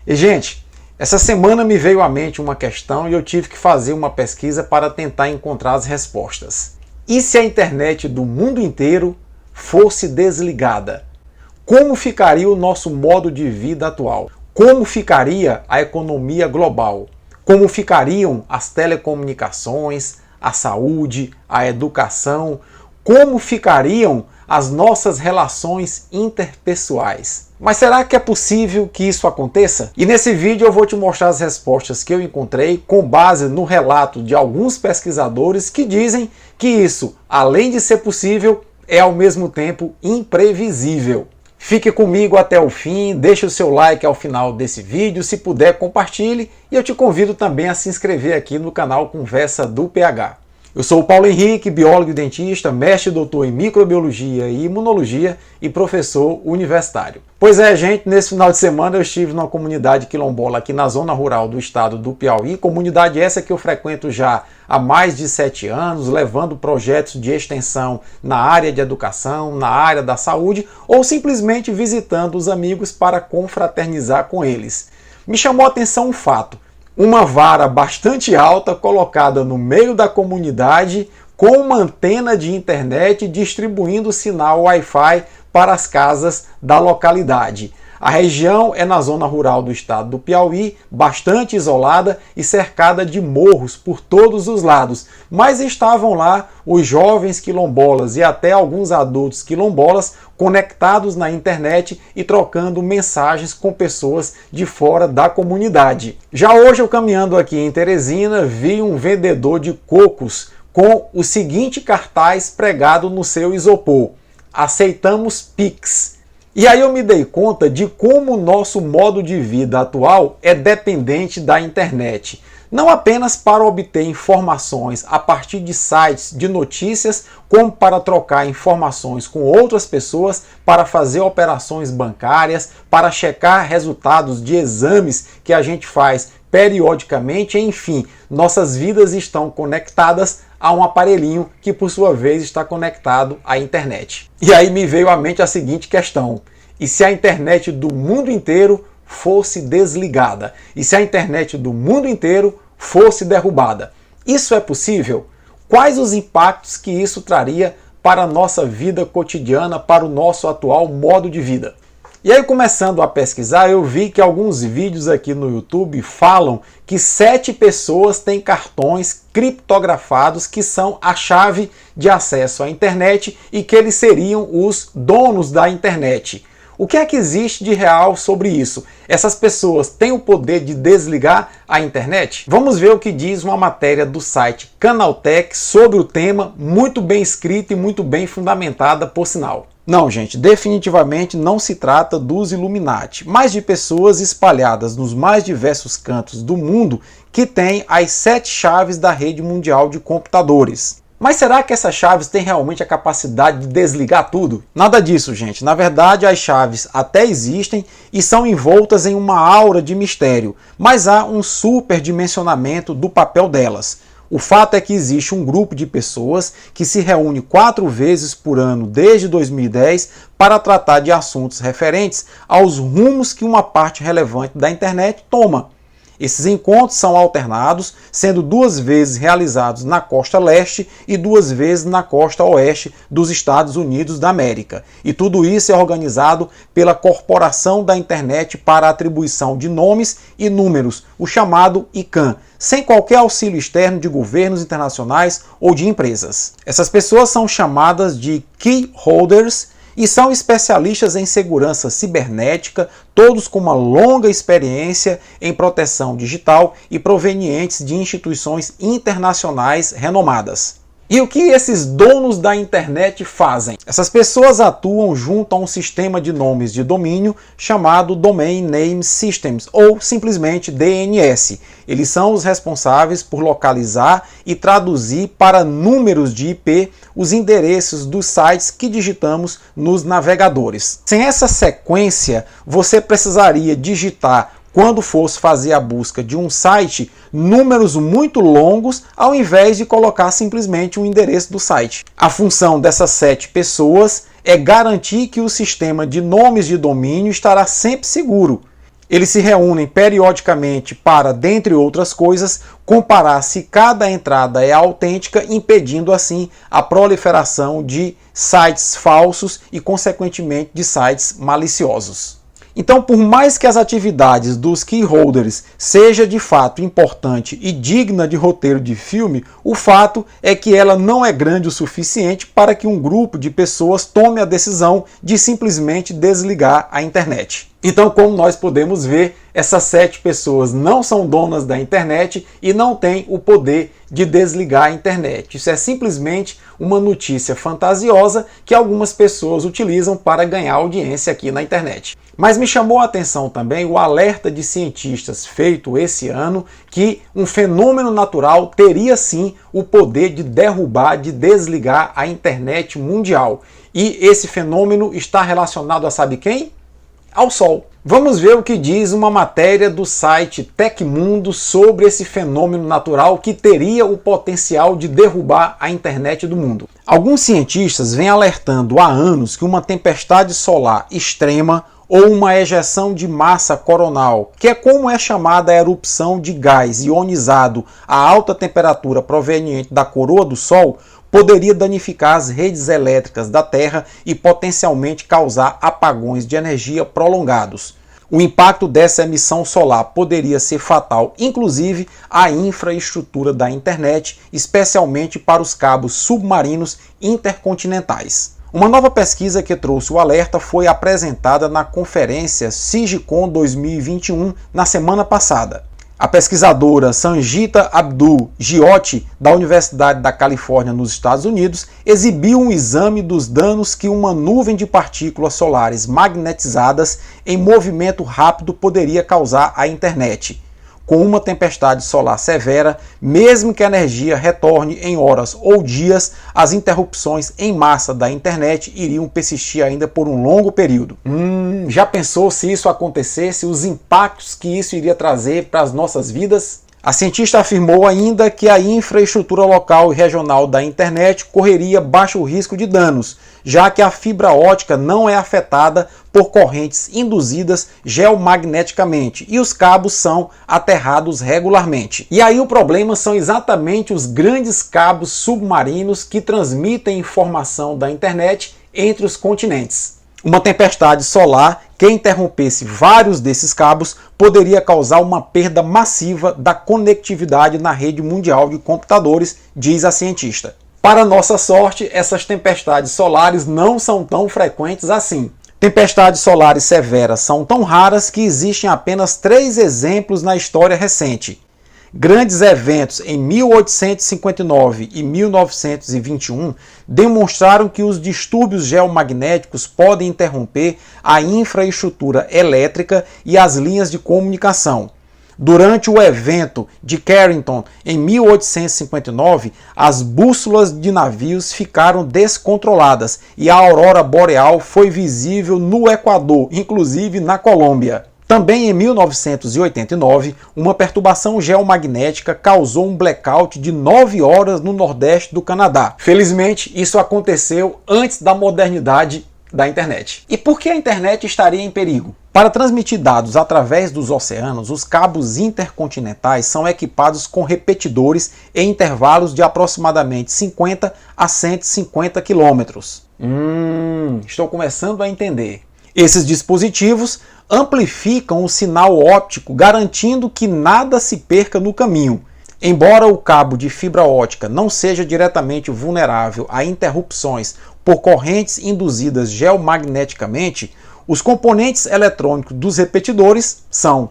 E, gente, essa semana me veio à mente uma questão e eu tive que fazer uma pesquisa para tentar encontrar as respostas. E se a internet do mundo inteiro fosse desligada? Como ficaria o nosso modo de vida atual? Como ficaria a economia global? Como ficariam as telecomunicações, a saúde, a educação? Como ficariam as nossas relações interpessoais? Mas será que é possível que isso aconteça? E nesse vídeo eu vou te mostrar as respostas que eu encontrei com base no relato de alguns pesquisadores que dizem que isso, além de ser possível, é ao mesmo tempo imprevisível. Fique comigo até o fim, deixe o seu like ao final desse vídeo, se puder compartilhe e eu te convido também a se inscrever aqui no canal Conversa do PH. Eu sou o Paulo Henrique, biólogo e dentista, mestre e doutor em microbiologia e imunologia e professor universitário. Pois é, gente, nesse final de semana eu estive numa comunidade quilombola aqui na zona rural do estado do Piauí, comunidade essa que eu frequento já há mais de 7 anos, levando projetos de extensão na área de educação, na área da saúde ou simplesmente visitando os amigos para confraternizar com eles. Me chamou a atenção um fato. Uma vara bastante alta colocada no meio da comunidade com uma antena de internet distribuindo sinal Wi-Fi para as casas da localidade. A região é na zona rural do estado do Piauí, bastante isolada e cercada de morros por todos os lados, mas estavam lá os jovens quilombolas e até alguns adultos quilombolas conectados na internet e trocando mensagens com pessoas de fora da comunidade. Já hoje, eu caminhando aqui em Teresina, vi um vendedor de cocos com o seguinte cartaz pregado no seu isopor: aceitamos Pix. E aí eu me dei conta de como o nosso modo de vida atual é dependente da internet. Não apenas para obter informações a partir de sites de notícias, como para trocar informações com outras pessoas, para fazer operações bancárias, para checar resultados de exames que a gente faz periodicamente, enfim, nossas vidas estão conectadas a um aparelhinho que por sua vez está conectado à internet. E aí me veio à mente a seguinte questão: e se a internet do mundo inteiro fosse desligada? E se a internet do mundo inteiro fosse derrubada? Isso é possível? Quais os impactos que isso traria para a nossa vida cotidiana, para o nosso atual modo de vida? E aí, começando a pesquisar, eu vi que alguns vídeos aqui no YouTube falam que 7 pessoas têm cartões criptografados que são a chave de acesso à internet e que eles seriam os donos da internet. O que é que existe de real sobre isso? Essas pessoas têm o poder de desligar a internet? Vamos ver o que diz uma matéria do site Canaltech sobre o tema, muito bem escrita e muito bem fundamentada, por sinal. Não, gente, definitivamente não se trata dos Illuminati, mas de pessoas espalhadas nos mais diversos cantos do mundo que têm as 7 chaves da rede mundial de computadores. Mas será que essas chaves têm realmente a capacidade de desligar tudo? Nada disso, gente. Na verdade, as chaves até existem e são envoltas em uma aura de mistério, mas há um superdimensionamento do papel delas. O fato é que existe um grupo de pessoas que se reúne 4 vezes por ano desde 2010 para tratar de assuntos referentes aos rumos que uma parte relevante da internet toma. Esses encontros são alternados, sendo 2 vezes realizados na costa leste e 2 vezes na costa oeste dos Estados Unidos da América. E tudo isso é organizado pela Corporação da Internet para a Atribuição de Nomes e Números, o chamado ICANN, sem qualquer auxílio externo de governos internacionais ou de empresas. Essas pessoas são chamadas de Key Holders e são especialistas em segurança cibernética, todos com uma longa experiência em proteção digital e provenientes de instituições internacionais renomadas. E o que esses donos da internet fazem? Essas pessoas atuam junto a um sistema de nomes de domínio chamado Domain Name Systems, ou simplesmente DNS. Eles são os responsáveis por localizar e traduzir para números de IP os endereços dos sites que digitamos nos navegadores. Sem essa sequência, você precisaria digitar, quando fosse fazer a busca de um site, números muito longos, ao invés de colocar simplesmente o endereço do site. A função dessas 7 pessoas é garantir que o sistema de nomes de domínio estará sempre seguro. Eles se reúnem periodicamente para, dentre outras coisas, comparar se cada entrada é autêntica, impedindo assim a proliferação de sites falsos e, consequentemente, de sites maliciosos. Então, por mais que as atividades dos keyholders seja de fato importante e digna de roteiro de filme, o fato é que ela não é grande o suficiente para que um grupo de pessoas tome a decisão de simplesmente desligar a internet. Então, como nós podemos ver, essas 7 pessoas não são donas da internet e não têm o poder de desligar a internet. Isso é simplesmente uma notícia fantasiosa que algumas pessoas utilizam para ganhar audiência aqui na internet. Mas me chamou a atenção também o alerta de cientistas feito esse ano que um fenômeno natural teria sim o poder de derrubar, de desligar a internet mundial. E esse fenômeno está relacionado a sabe quem? Ao Sol. Vamos ver o que diz uma matéria do site Tecmundo sobre esse fenômeno natural que teria o potencial de derrubar a internet do mundo. Alguns cientistas vêm alertando há anos que uma tempestade solar extrema ou uma ejeção de massa coronal, que é como é chamada a erupção de gás ionizado a alta temperatura proveniente da coroa do Sol, poderia danificar as redes elétricas da Terra e potencialmente causar apagões de energia prolongados. O impacto dessa emissão solar poderia ser fatal, inclusive à infraestrutura da internet, especialmente para os cabos submarinos intercontinentais. Uma nova pesquisa que trouxe o alerta foi apresentada na conferência SIGCOMM 2021 na semana passada. A pesquisadora Sanjita Abdul Jyoti, da Universidade da Califórnia, nos Estados Unidos, exibiu um exame dos danos que uma nuvem de partículas solares magnetizadas em movimento rápido poderia causar à internet. Com uma tempestade solar severa, mesmo que a energia retorne em horas ou dias, as interrupções em massa da internet iriam persistir ainda por um longo período. Já pensou se isso acontecesse, os impactos que isso iria trazer para as nossas vidas? A cientista afirmou ainda que a infraestrutura local e regional da internet correria baixo risco de danos, já que a fibra ótica não é afetada por correntes induzidas geomagneticamente e os cabos são aterrados regularmente. E aí o problema são exatamente os grandes cabos submarinos que transmitem informação da internet entre os continentes. Uma tempestade solar que interrompesse vários desses cabos poderia causar uma perda massiva da conectividade na rede mundial de computadores, diz a cientista. Para nossa sorte, essas tempestades solares não são tão frequentes assim. Tempestades solares severas são tão raras que existem apenas 3 exemplos na história recente. Grandes eventos em 1859 e 1921 demonstraram que os distúrbios geomagnéticos podem interromper a infraestrutura elétrica e as linhas de comunicação. Durante o evento de Carrington, em 1859, as bússolas de navios ficaram descontroladas e a aurora boreal foi visível no Equador, inclusive na Colômbia. Também em 1989, uma perturbação geomagnética causou um blackout de 9 horas no nordeste do Canadá. Felizmente, isso aconteceu antes da modernidade da internet. E por que a internet estaria em perigo? Para transmitir dados através dos oceanos, os cabos intercontinentais são equipados com repetidores em intervalos de aproximadamente 50 a 150 quilômetros. Estou começando a entender. Esses dispositivos amplificam o sinal óptico, garantindo que nada se perca no caminho. Embora o cabo de fibra ótica não seja diretamente vulnerável a interrupções por correntes induzidas geomagneticamente, os componentes eletrônicos dos repetidores são.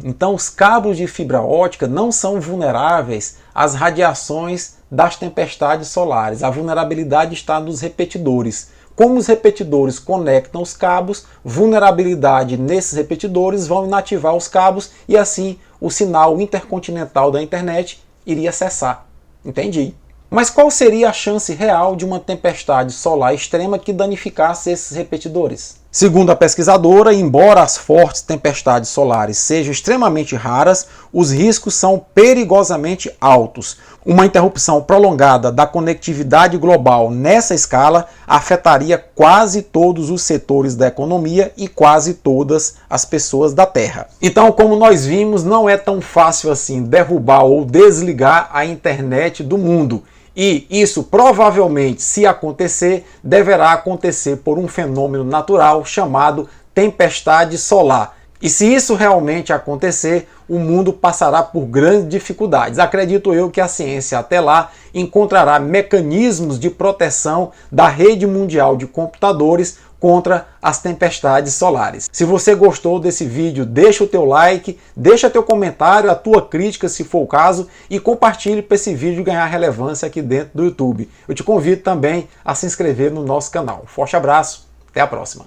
Então os cabos de fibra ótica não são vulneráveis às radiações das tempestades solares. A vulnerabilidade está nos repetidores. Como os repetidores conectam os cabos, vulnerabilidade nesses repetidores vão inativar os cabos e assim o sinal intercontinental da internet iria cessar. Entendi. Mas qual seria a chance real de uma tempestade solar extrema que danificasse esses repetidores? Segundo a pesquisadora, embora as fortes tempestades solares sejam extremamente raras, os riscos são perigosamente altos. Uma interrupção prolongada da conectividade global nessa escala afetaria quase todos os setores da economia e quase todas as pessoas da Terra. Então, como nós vimos, não é tão fácil assim derrubar ou desligar a internet do mundo. E isso provavelmente, se acontecer, deverá acontecer por um fenômeno natural chamado tempestade solar. E se isso realmente acontecer, o mundo passará por grandes dificuldades. Acredito eu que a ciência até lá encontrará mecanismos de proteção da rede mundial de computadores contra as tempestades solares. Se você gostou desse vídeo, deixa o teu like, deixa teu comentário, a tua crítica se for o caso e compartilhe para esse vídeo ganhar relevância aqui dentro do YouTube. Eu te convido também a se inscrever no nosso canal. Forte abraço, até a próxima!